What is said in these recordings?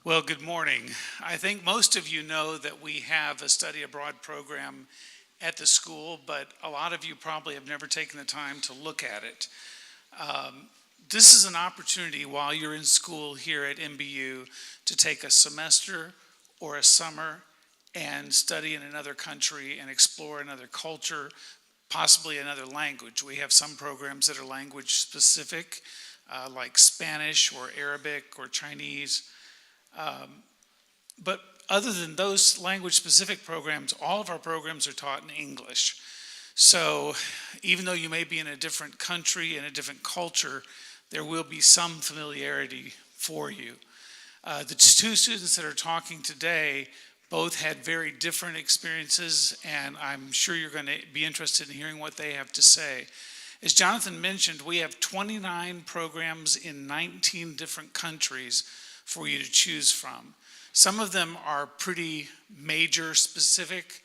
Well, good morning. I think most of you know that we have a study abroad program at the school, but a lot of you probably have never taken the time to look at it. This is an opportunity while you're in school here at MBU to take a semester or a summer and study in another country and explore another culture, possibly another language. We have some programs that are language specific, like Spanish or Arabic or Chinese. But other than those language specific programs, all of our programs are taught in English. So even though you may be in a different country and a different culture, there will be some familiarity for you. The two students that are talking today both had very different experiences, and I'm sure you're going to be interested in hearing what they have to say. As Jonathan mentioned, we have 29 programs in 19 different countries for you to choose from. Some of them are pretty major specific.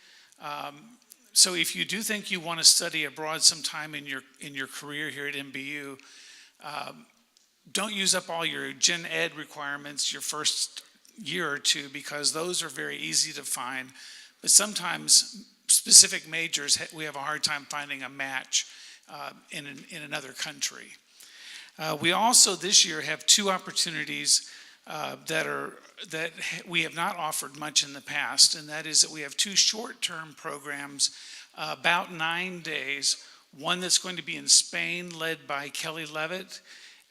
So if you do think you want to study abroad sometime in your career here at MBU, don't use up all your gen ed requirements your first year or two, because those are very easy to find. But sometimes specific majors, we have a hard time finding a match in another country. We also this year have two opportunities that we have not offered much in the past, and that is that we have two short-term programs, about 9 days. One that's going to be in Spain, led by Kelly Levitt,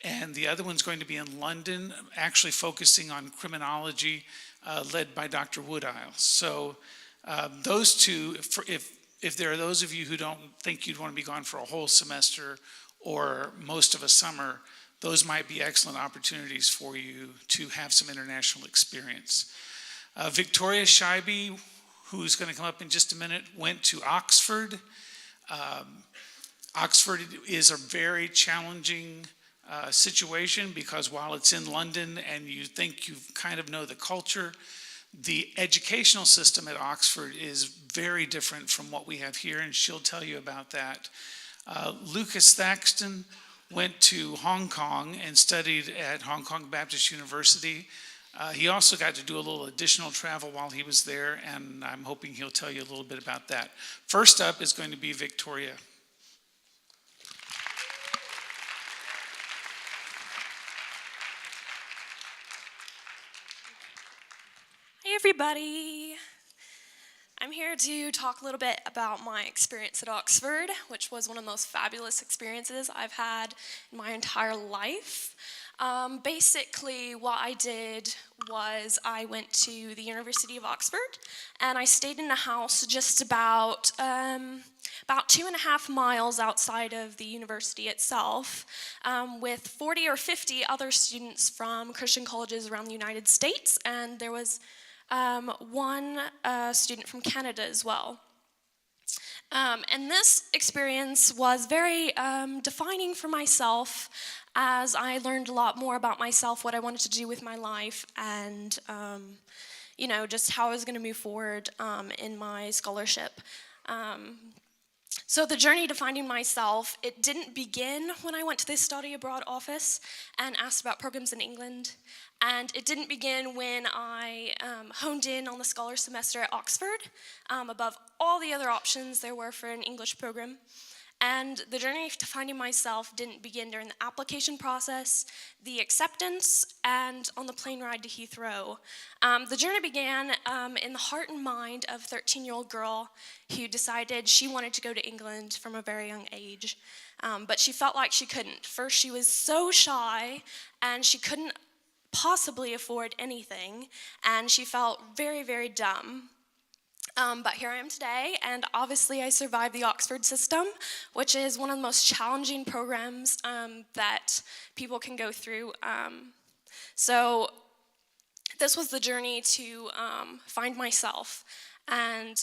and the other one's going to be in London, actually focusing on criminology, led by Dr. Woodile. So those two, if there are those of you who don't think you'd want to be gone for a whole semester or most of a summer, those might be excellent opportunities for you to have some international experience. Victoria Scheibe, who's going to come up in just a minute, went to Oxford. Oxford is a very challenging situation, because while it's in London and you think you kind of know the culture, the educational system at Oxford is very different from what we have here, and she'll tell you about that. Lucas Thaxton went to Hong Kong and studied at Hong Kong Baptist University. He also got to do a little additional travel while he was there, and I'm hoping he'll tell you a little bit about that. First up is going to be Victoria. Hey everybody! I'm here to talk a little bit about my experience at Oxford, which was one of the most fabulous experiences I've had in my entire life. Basically, what I did was I went to the University of Oxford, and I stayed in a house just about 2.5 miles outside of the university itself, with 40 or 50 other students from Christian colleges around the United States, and there was one student from Canada as well. And this experience was very defining for myself, as I learned a lot more about myself, what I wanted to do with my life, and just how I was going to move forward in my scholarship. So the journey to finding myself, it didn't begin when I went to the study abroad office and asked about programs in England. And it didn't begin when I honed in on the scholar semester at Oxford, above all the other options there were for an English program. And the journey to finding myself didn't begin during the application process, the acceptance, and on the plane ride to Heathrow. The journey began in the heart and mind of a 13-year-old girl who decided she wanted to go to England from a very young age. But she felt like she couldn't. First, she was so shy, and she couldn't possibly afford anything, and she felt very, very dumb. But here I am today, and obviously I survived the Oxford system, which is one of the most challenging programs that people can go through. So this was the journey to find myself, and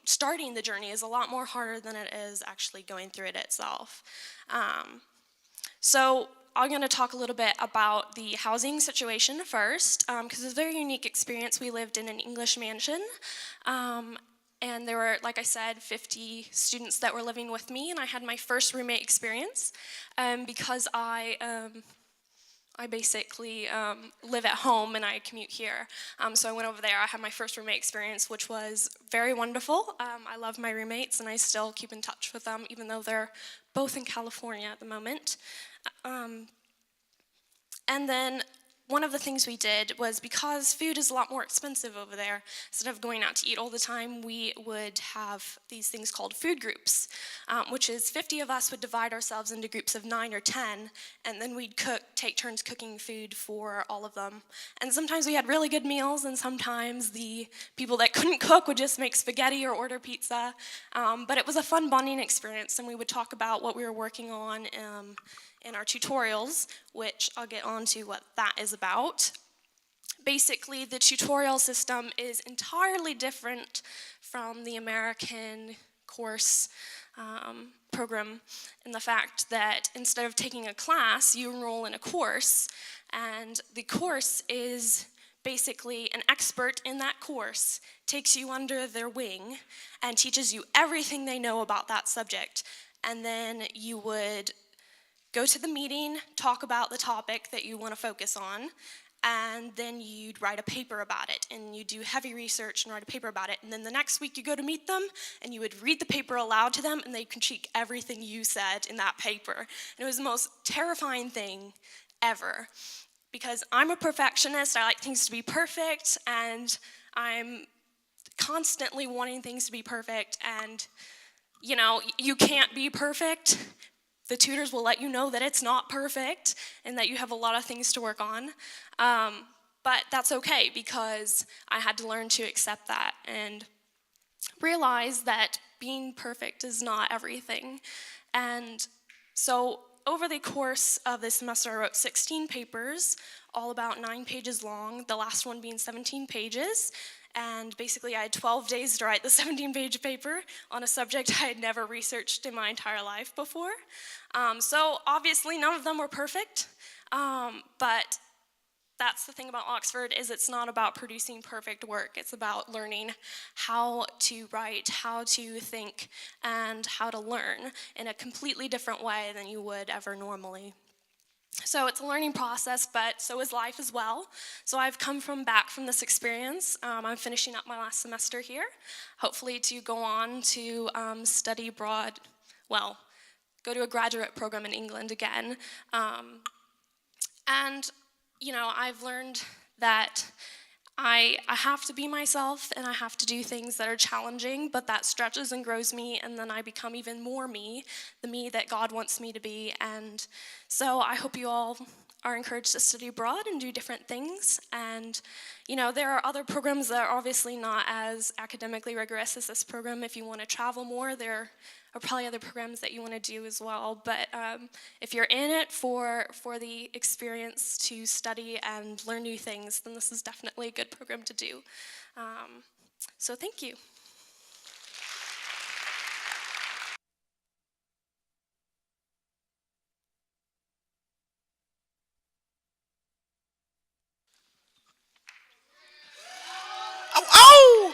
starting the journey is a lot more harder than it is actually going through it itself. So I'm going to talk a little bit about the housing situation first, because it's a very unique experience. We lived in an English mansion, and there were, like I said, 50 students that were living with me, and I had my first roommate experience because I I basically live at home and I commute here. So I went over there. I had my first roommate experience, which was very wonderful. I love my roommates and I still keep in touch with them, even though they're both in California at the moment. And then one of the things we did was, because food is a lot more expensive over there, instead of going out to eat all the time, we would have these things called food groups, which is 50 of us would divide ourselves into groups of 9 or 10, and then we'd take turns cooking food for all of them. And sometimes we had really good meals, and sometimes the people that couldn't cook would just make spaghetti or order pizza. But it was a fun bonding experience, and we would talk about what we were working on in our tutorials, which I'll get on to what that is about. Basically, the tutorial system is entirely different from the American course program, in the fact that instead of taking a class, you enroll in a course, and the course is basically an expert in that course takes you under their wing and teaches you everything they know about that subject, and then you would go to the meeting, talk about the topic that you want to focus on, and then you'd write a paper about it, and you do heavy research and write a paper about it, and then the next week you go to meet them, and you would read the paper aloud to them, and they critique everything you said in that paper. And it was the most terrifying thing ever, because I'm a perfectionist. I like things to be perfect, and I'm constantly wanting things to be perfect, and you can't be perfect. The tutors will let you know that it's not perfect and that you have a lot of things to work on. But that's okay, because I had to learn to accept that and realize that being perfect is not everything. And so over the course of this semester, I wrote 16 papers, all about 9 pages long, the last one being 17 pages. And basically, I had 12 days to write the 17-page paper on a subject I had never researched in my entire life before. So obviously, none of them were perfect, but that's the thing about Oxford, is it's not about producing perfect work. It's about learning how to write, how to think, and how to learn in a completely different way than you would ever normally. So it's a learning process, but so is life as well. So I've come back from this experience. I'm finishing up my last semester here, hopefully to go on to study abroad, well, go to a graduate program in England again. And, I've learned that I have to be myself, and I have to do things that are challenging, but that stretches and grows me, and then I become even more me, the me that God wants me to be. And so I hope you all are encouraged to study abroad and do different things. And, there are other programs that are obviously not as academically rigorous as this program. If you want to travel more, there are probably other programs that you want to do as well. But if you're in it for the experience to study and learn new things, then this is definitely a good program to do. So thank you. Ow, ow!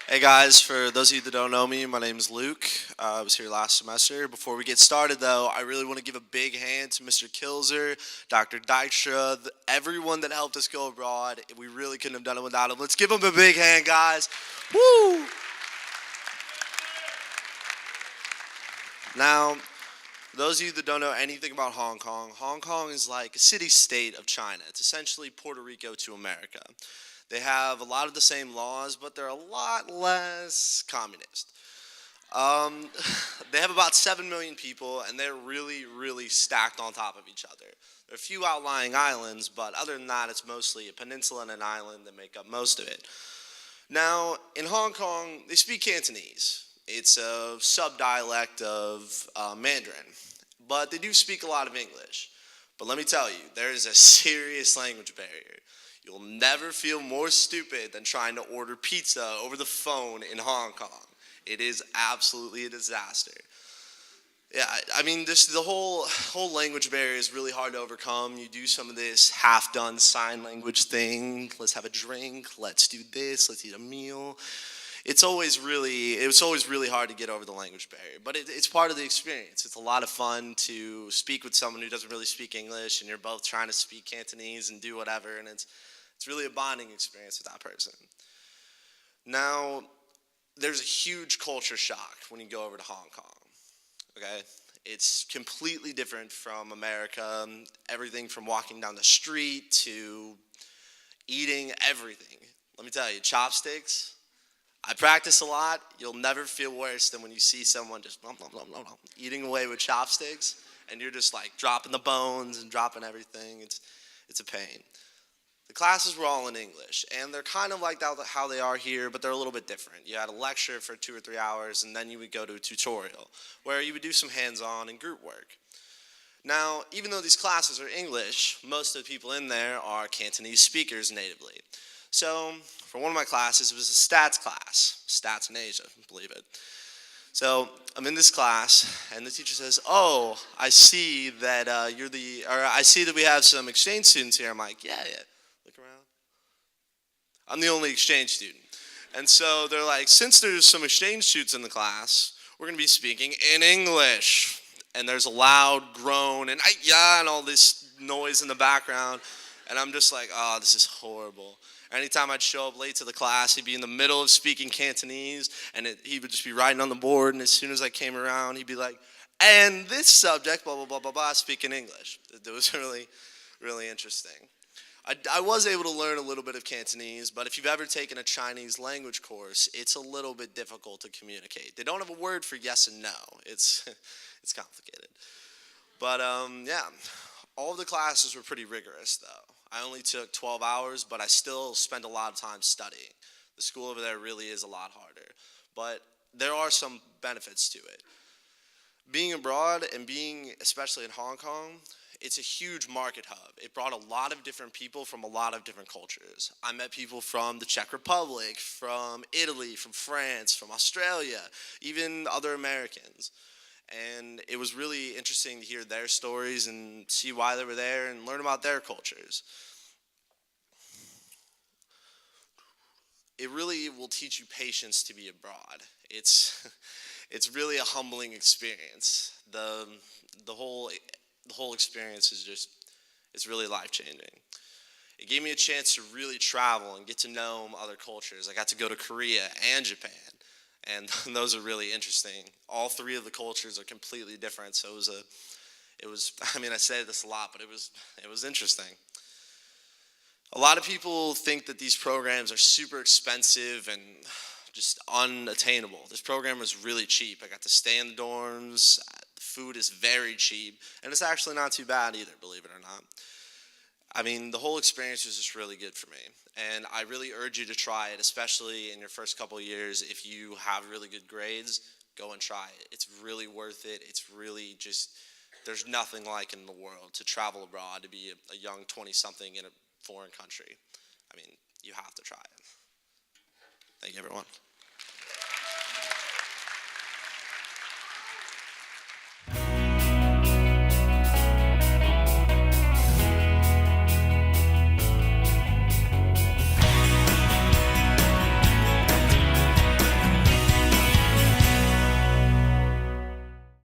Hey guys, for those of you that don't know me, my name is Luke. I was here last semester. Before we get started though, I really want to give a big hand to Mr. Kilzer, Dr. Dykstra, everyone that helped us go abroad. We really couldn't have done it without them. Let's give them a big hand, guys. Woo! Now, those of you that don't know anything about Hong Kong is like a city-state of China. It's essentially Puerto Rico to America. They have a lot of the same laws, but they're a lot less communist. They have about 7 million people, and they're really, really stacked on top of each other. There are a few outlying islands, but other than that, it's mostly a peninsula and an island that make up most of it. Now, in Hong Kong, they speak Cantonese. It's a sub-dialect of Mandarin, but they do speak a lot of English. But let me tell you, there is a serious language barrier. You'll never feel more stupid than trying to order pizza over the phone in Hong Kong. It is absolutely a disaster. Yeah, I mean, the whole language barrier is really hard to overcome. You do some of this half-done sign language thing. Let's have a drink. Let's do this. Let's eat a meal. it's always really hard to get over the language barrier, but it's part of the experience. It's a lot of fun to speak with someone who doesn't really speak English, and you're both trying to speak Cantonese and do whatever, and it's really a bonding experience with that person. Now, there's a huge culture shock when you go over to Hong Kong, okay? It's completely different from America, everything from walking down the street to eating everything. Let me tell you, chopsticks, I practice a lot. You'll never feel worse than when you see someone just nom, nom, nom, nom, nom, eating away with chopsticks, and you're just like dropping the bones and dropping everything. It's a pain. The classes were all in English, and they're kind of like how they are here, but they're a little bit different. You had a lecture for 2 or 3 hours, and then you would go to a tutorial, where you would do some hands-on and group work. Now, even though these classes are English, most of the people in there are Cantonese speakers natively. So, for one of my classes, it was a stats class, stats in Asia, believe it. So, I'm in this class, and the teacher says, "Oh, I see that I see that we have some exchange students here." I'm like, yeah. Look around. I'm the only exchange student. And so they're like, since there's some exchange students in the class, we're going to be speaking in English. And there's a loud groan and yeah, and all this noise in the background. And I'm just like, oh, this is horrible. Anytime I'd show up late to the class, he'd be in the middle of speaking Cantonese, and he would just be writing on the board, and as soon as I came around, he'd be like, and this subject, blah, blah, blah, blah, blah, speak in English. It was really, really interesting. I was able to learn a little bit of Cantonese, but if you've ever taken a Chinese language course, it's a little bit difficult to communicate. They don't have a word for yes and no. It's complicated. But yeah, all of the classes were pretty rigorous though. I only took 12 hours, but I still spent a lot of time studying. The school over there really is a lot harder, but there are some benefits to it. Being abroad and being especially in Hong Kong, it's a huge market hub. It brought a lot of different people from a lot of different cultures. I met people from the Czech Republic, from Italy, from France, from Australia, even other Americans. And it was really interesting to hear their stories and see why they were there and learn about their cultures. It really will teach you patience to be abroad. It's really a humbling experience. The whole experience is it's really life-changing. It gave me a chance to really travel and get to know other cultures. I got to go to Korea and Japan, and those are really interesting. All 3 of the cultures are completely different, so it was I mean, I say this a lot, but it was interesting. A lot of people think that these programs are super expensive and just unattainable. This program was really cheap. I got to stay in the dorms. The food is very cheap, and it's actually not too bad either, believe it or not. I mean, the whole experience was just really good for me, and I really urge you to try it, especially in your first couple of years. If you have really good grades, go and try it. It's really worth it. It's really just, there's nothing like in the world to travel abroad, to be a young 20-something in a foreign country. I mean, you have to try it. Thank you, everyone.